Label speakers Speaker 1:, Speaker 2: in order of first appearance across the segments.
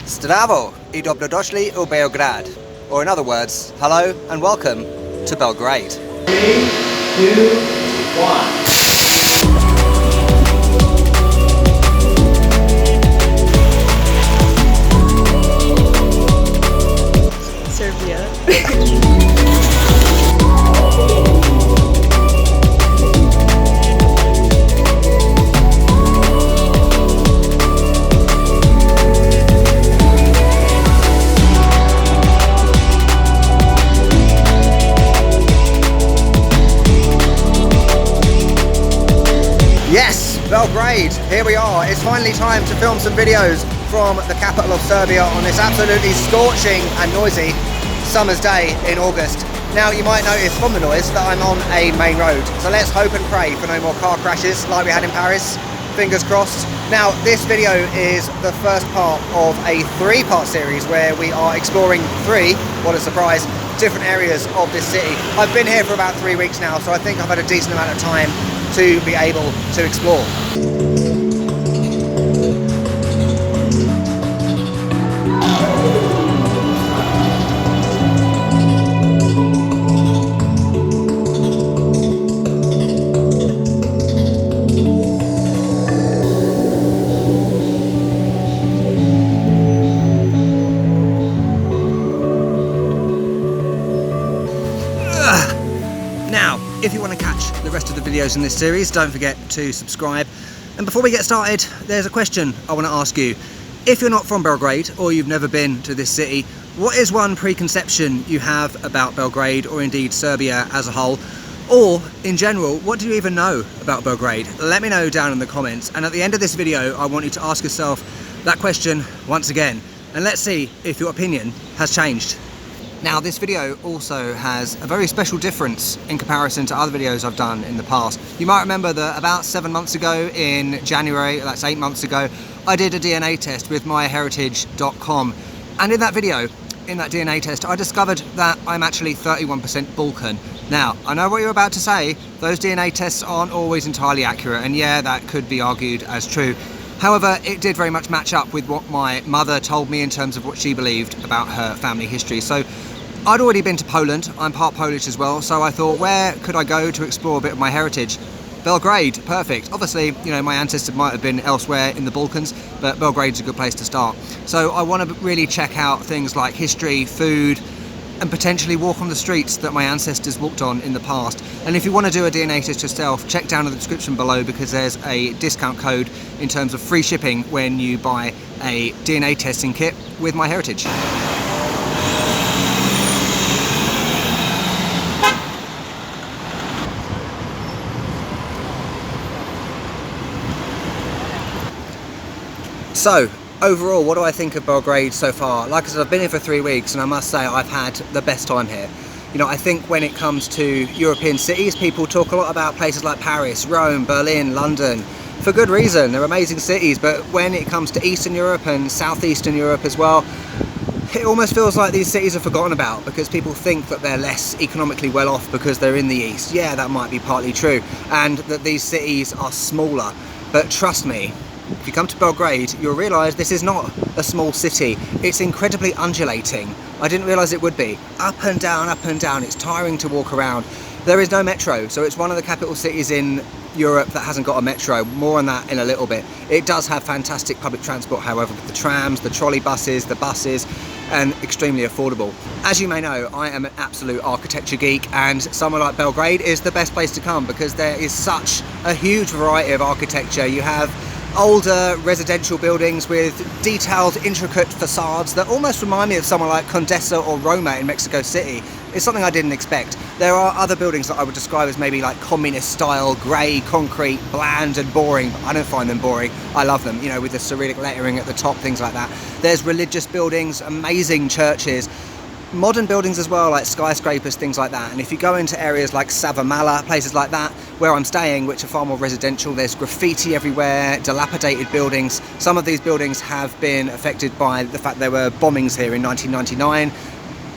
Speaker 1: Zdravo I dobrodošli u Belgrade, or in other words, hello and welcome to Belgrade.
Speaker 2: 3, 2, 1.
Speaker 3: Serbia.
Speaker 1: Yes, Belgrade, here we are. It's finally time to film some videos from the capital of Serbia on this absolutely scorching and noisy summer's day in August. Now you might notice from the noise that I'm on a main road, so let's hope and pray for no more car crashes like we had in Paris. Fingers crossed. Now this video is the first part of a three-part series where we are exploring what a surprise, different areas of this city. I've been here for about 3 weeks now, so I think I've had a decent amount of time to be able to explore. Now, if you want to catch the rest of the videos in this series, don't forget to subscribe. And before we get started, there's a question I want to ask you. If you're not from Belgrade or you've never been to this city, what is one preconception you have about Belgrade, or indeed Serbia as a whole? Or in general, what do you even know about Belgrade? Let me know down in the comments. And at the end of this video, I want you to ask yourself that question once again. And let's see if your opinion has changed. Now this video also has a very special difference in comparison to other videos I've done in the past. You might remember that about 7 months ago in January, that's 8 months ago, I did a DNA test with myheritage.com, and in that video, in that DNA test, I discovered that I'm actually 31% Balkan. Now, I know what you're about to say, those DNA tests aren't always entirely accurate, and yeah, that could be argued as true. However, it did very much match up with what my mother told me in terms of what she believed about her family history. So I'd already been to Poland, I'm part Polish as well, so I thought, where could I go to explore a bit of my heritage? Belgrade, perfect. Obviously, you know, my ancestors might have been elsewhere in the Balkans, but Belgrade's a good place to start. So I want to really check out things like history, food, and potentially walk on the streets that my ancestors walked on in the past. And if you want to do a DNA test yourself, check down in the description below, because there's a discount code in terms of free shipping when you buy a DNA testing kit with MyHeritage. So, overall, what do I think of Belgrade so far? Like I said, I've been here for 3 weeks, and I must say I've had the best time here. You know, I think when it comes to European cities, people talk a lot about places like Paris, Rome, Berlin, London, for good reason. They're amazing cities, but when it comes to Eastern Europe and Southeastern Europe as well, it almost feels like these cities are forgotten about because people think that they're less economically well off because they're in the East. Yeah, that might be partly true, and that these cities are smaller, but trust me, if you come to Belgrade, you'll realise this is not a small city. It's incredibly undulating. I didn't realise it would be. Up and down, it's tiring to walk around. There is no metro, so it's one of the capital cities in Europe that hasn't got a metro. More on that in a little bit. It does have fantastic public transport, however, with the trams, the trolley buses, the buses, and extremely affordable. As you may know, I am an absolute architecture geek, and somewhere like Belgrade is the best place to come because there is such a huge variety of architecture. You have older residential buildings with detailed, intricate facades that almost remind me of somewhere like Condesa or Roma in Mexico City. It's something I didn't expect. There are other buildings that I would describe as maybe like communist style, grey, concrete, bland and boring. I don't find them boring. I love them, you know, with the Cyrillic lettering at the top, things like that. There's religious buildings, amazing churches, modern buildings as well, like skyscrapers, things like that. And if you go into areas like Savamala, places like that, where I'm staying, which are far more residential, there's graffiti everywhere, dilapidated buildings. Some of these buildings have been affected by the fact there were bombings here in 1999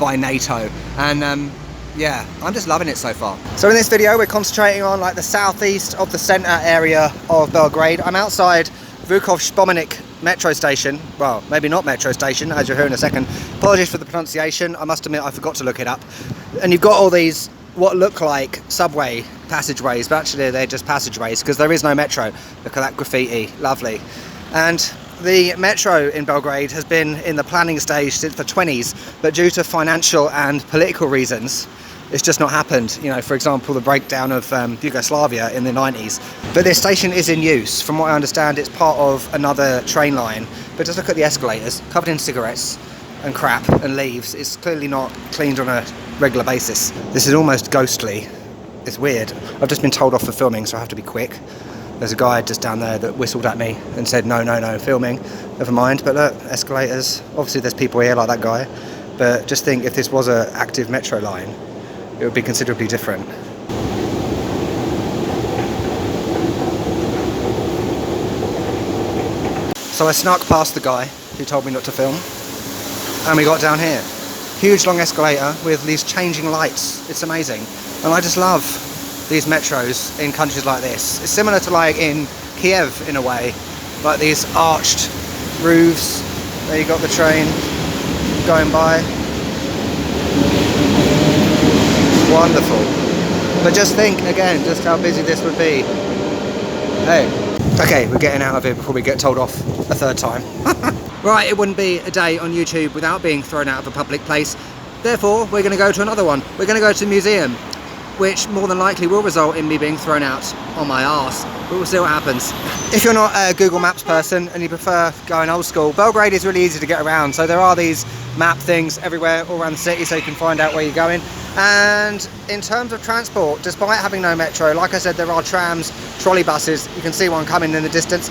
Speaker 1: by NATO. And yeah, I'm just loving it so far. So in this video, we're concentrating on like the southeast of the center area of Belgrade. I'm outside Vukovic metro station. Well, maybe not metro station, as you'll hear in a second. Apologies for the pronunciation. I must admit I forgot to look it up. And you've got all these what look like subway passageways, but actually they're just passageways because there is no metro. Look at that graffiti, lovely. And the metro in Belgrade has been in the planning stage since the 20s, but due to financial and political reasons, it's just not happened. You know, for example, the breakdown of Yugoslavia in the 90s. But this station is in use. From what I understand, it's part of another train line. But just look at the escalators, covered in cigarettes and crap and leaves. It's clearly not cleaned on a regular basis. This is almost ghostly. It's weird. I've just been told off for filming, so I have to be quick. There's a guy just down there that whistled at me and said, no, filming. Never mind. But look, escalators. Obviously there's people here like that guy. But just think, if this was an active metro line, it would be considerably different. So I snuck past the guy who told me not to film, and we got down here. Huge long escalator with these changing lights. It's amazing. And I just love these metros in countries like this. It's similar to like in Kiev in a way, like these arched roofs. There you got the train going by. Wonderful. But just think again just how busy this would be. Hey. Okay, we're getting out of here before we get told off a third time. Right, it wouldn't be a day on YouTube without being thrown out of a public place. Therefore, we're going to go to another one. We're going to go to the museum, which more than likely will result in me being thrown out on my arse. But we'll see what happens. If you're not a Google Maps person and you prefer going old school, Belgrade is really easy to get around. So there are these map things everywhere all around the city so you can find out where you're going. And in terms of transport, despite having no metro, like I said, there are trams, trolley buses. You can see one coming in the distance.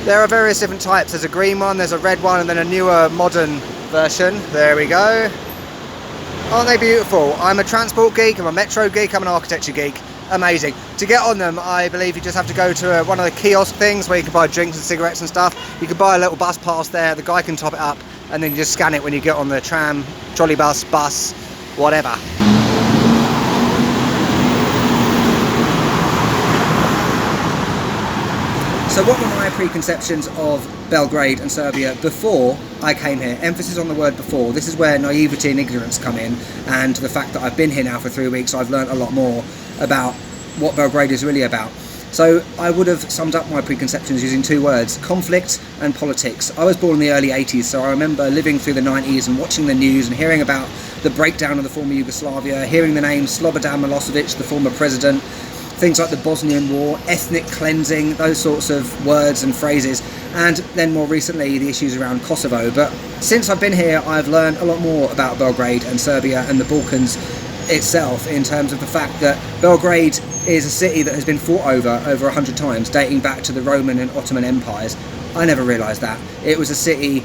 Speaker 1: There are various different types. There's a green one, there's a red one, and then a newer modern version. There we go. Aren't they beautiful? I'm a transport geek, I'm a metro geek, I'm an architecture geek. Amazing. To get on them, I believe you just have to go to one of the kiosk things where you can buy drinks and cigarettes and stuff. You can buy a little bus pass there, the guy can top it up, and then you just scan it when you get on the tram, trolley bus, whatever. So what were my preconceptions of Belgrade and Serbia before I came here? Emphasis on the word before. This is where naivety and ignorance come in, and the fact that I've been here now for 3 weeks, I've learned a lot more about what Belgrade is really about. So I would have summed up my preconceptions using 2 words: conflict and politics. I was born in the early 80s, so I remember living through the 90s and watching the news and hearing about the breakdown of the former Yugoslavia, hearing the name Slobodan Milosevic, the former president, things like the Bosnian War, ethnic cleansing, those sorts of words and phrases, and then more recently the issues around Kosovo. But since I've been here, I've learned a lot more about Belgrade and Serbia and the Balkans itself, in terms of the fact that Belgrade is a city that has been fought over 100 times, dating back to the Roman and Ottoman empires. I never realised that. It was a city,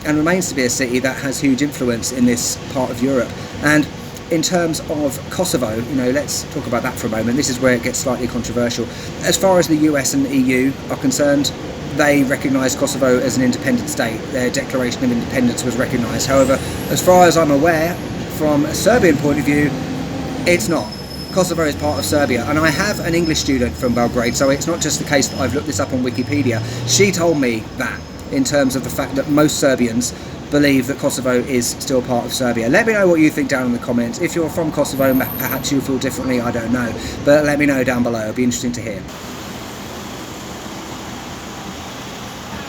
Speaker 1: and remains to be a city, that has huge influence in this part of Europe. And in terms of Kosovo, you know, let's talk about that for a moment. This is where it gets slightly controversial. As far as the US and the EU are concerned, they recognise Kosovo as an independent state. Their Declaration of Independence was recognised. However, as far as I'm aware, from a Serbian point of view, it's not. Kosovo is part of Serbia, and I have an English student from Belgrade, so it's not just the case that I've looked this up on Wikipedia. She told me that, in terms of the fact that most Serbians believe that Kosovo is still part of Serbia. Let me know what you think down in the comments. If you're from Kosovo, perhaps you feel differently, I don't know. But let me know down below, it'll be interesting to hear.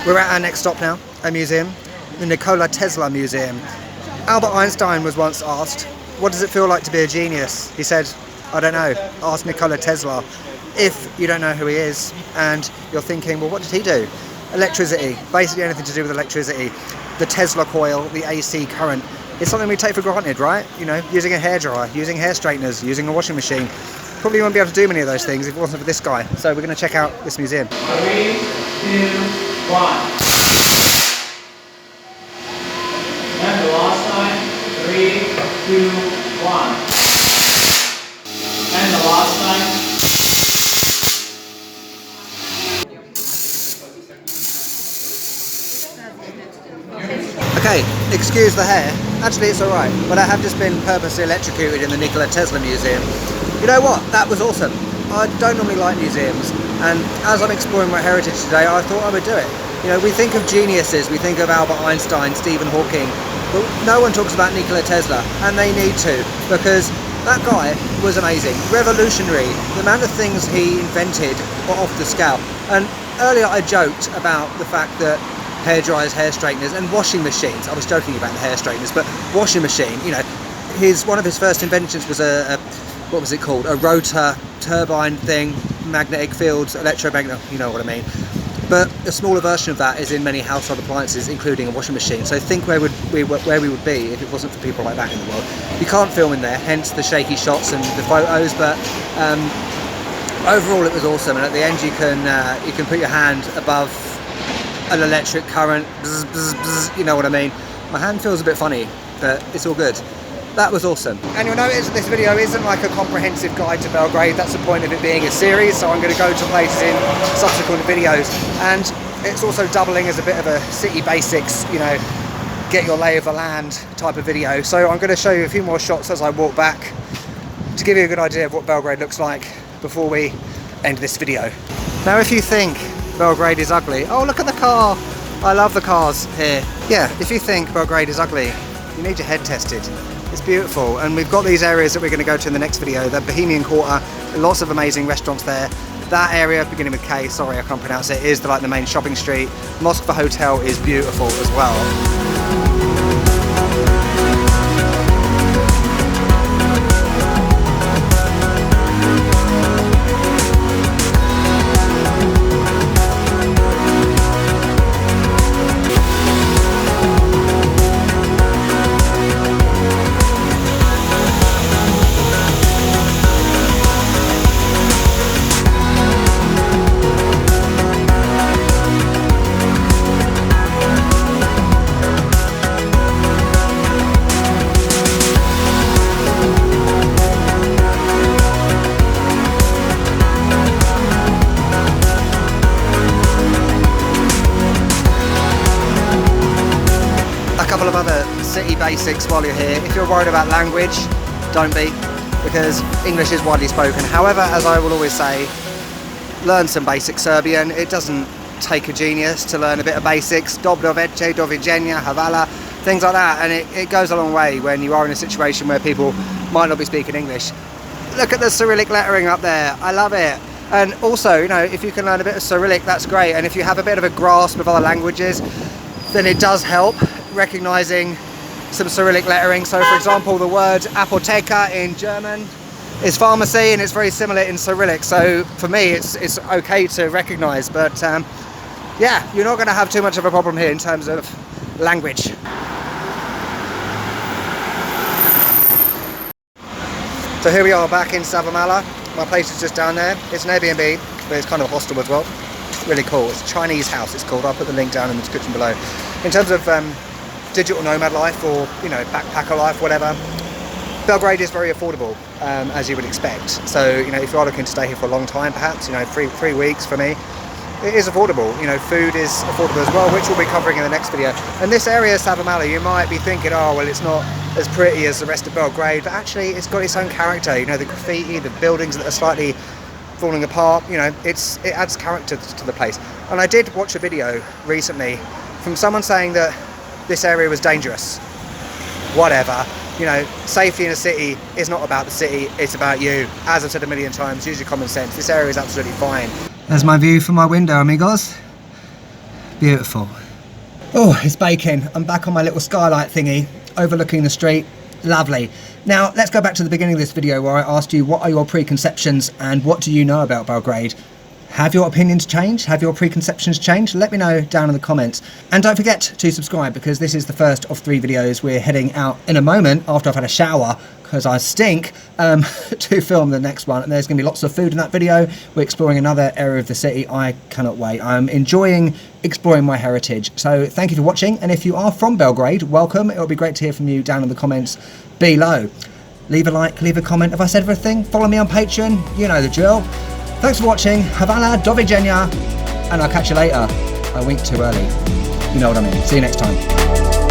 Speaker 1: We're at our next stop now, a museum, the Nikola Tesla Museum. Albert Einstein was once asked, what does it feel like to be a genius? He said, I don't know, ask Nikola Tesla. If you don't know who he is, and you're thinking, well, what did he do? Electricity, basically anything to do with electricity. The Tesla coil, the AC current. It's something we take for granted, right? You know, using a hairdryer, using hair straighteners, using a washing machine. Probably wouldn't be able to do many of those things if it wasn't for this guy. So we're going to check out this museum.
Speaker 2: 3, 2, 1. And the last time. 3, 2, 1. And the last time.
Speaker 1: Okay, excuse the hair. Actually, it's alright, but I have just been purposely electrocuted in the Nikola Tesla Museum. You know what? That was awesome. I don't normally like museums, and as I'm exploring my heritage today, I thought I would do it. You know, we think of geniuses, we think of Albert Einstein, Stephen Hawking, but no one talks about Nikola Tesla, and they need to, because that guy was amazing, revolutionary. The amount of things he invented were off the scale. And earlier I joked about the fact that hair dryers, hair straighteners and washing machines, I was joking about the hair straighteners, but washing machine, you know, one of his first inventions was what was it called? A rotor turbine thing, magnetic fields, electromagnetic, you know what I mean. But a smaller version of that is in many household appliances, including a washing machine. So think where we would be if it wasn't for people like that in the world. You can't film in there, hence the shaky shots and the photos. But overall, it was awesome. And at the end, you can put your hand above an electric current. Bzz, bzz, bzz, you know what I mean. My hand feels a bit funny, but it's all good. That was awesome. And you'll notice that this video isn't like a comprehensive guide to Belgrade. That's the point of it being a series, so I'm going to go to places in subsequent videos. And it's also doubling as a bit of a city basics, you know, get your lay of the land type of video. So I'm going to show you a few more shots as I walk back to give you a good idea of what Belgrade looks like before we end this video. Now, if you think Belgrade is ugly, oh, look at the car. I love the cars here. Yeah, if you think Belgrade is ugly, you need your head tested. It's beautiful, and we've got these areas that we're going to go to in the next video. The Bohemian Quarter, lots of amazing restaurants there. That area, beginning with K, sorry I can't pronounce it, is the main shopping street. Moskva Hotel is beautiful as well. Couple of other city basics while you're here. If you're worried about language, don't be, because English is widely spoken. However, as I will always say, learn some basic Serbian. It doesn't take a genius to learn a bit of basics. Dobro veče, do viđenja, hvala, things like that, and it goes a long way when you are in a situation where people might not be speaking English. Look at the Cyrillic lettering up there. I love it. And also, you know, if you can learn a bit of Cyrillic, that's great. And if you have a bit of a grasp of other languages, then it does help recognizing some Cyrillic lettering. So for example, the word apoteka in German is pharmacy, and it's very similar in Cyrillic. So for me, it's okay to recognize, but yeah, you're not going to have too much of a problem here in terms of language. So here we are back in Savamala. My place is just down there. It's an Airbnb, but it's kind of a hostel as well. It's really cool. It's a Chinese house, it's called. I'll put the link down in the description below. In terms of digital nomad life, or you know, backpacker life, whatever, Belgrade is very affordable, as you would expect. So you know, if you are looking to stay here for a long time, perhaps, you know, three weeks for me, it is affordable. You know, food is affordable as well, which we'll be covering in the next video. And this area, Savamala, you might be thinking, oh well, it's not as pretty as the rest of Belgrade, but actually it's got its own character. You know, the graffiti, the buildings that are slightly falling apart, you know, it adds character to the place. And I did watch a video recently from someone saying that this area was dangerous. Whatever, you know, safety in a city is not about the city, it's about you. As I've said a million times, use your common sense. This area is absolutely fine. There's my view from my window, amigos. Beautiful. Oh, it's baking. I'm back on my little skylight thingy, overlooking the street. Lovely. Now, let's go back to the beginning of this video where I asked you what are your preconceptions and what do you know about Belgrade? Have your opinions changed? Have your preconceptions changed? Let me know down in the comments. And don't forget to subscribe, because this is the first of 3 videos. We're heading out in a moment after I've had a shower, because I stink, to film the next one. And there's going to be lots of food in that video. We're exploring another area of the city. I cannot wait. I'm enjoying exploring my heritage. So thank you for watching. And if you are from Belgrade, welcome. It'll be great to hear from you down in the comments below. Leave a like, leave a comment. Have I said everything? Follow me on Patreon. You know the drill. Thanks for watching. Hvala, do viđenja, and I'll catch you later. I winked too early. You know what I mean. See you next time.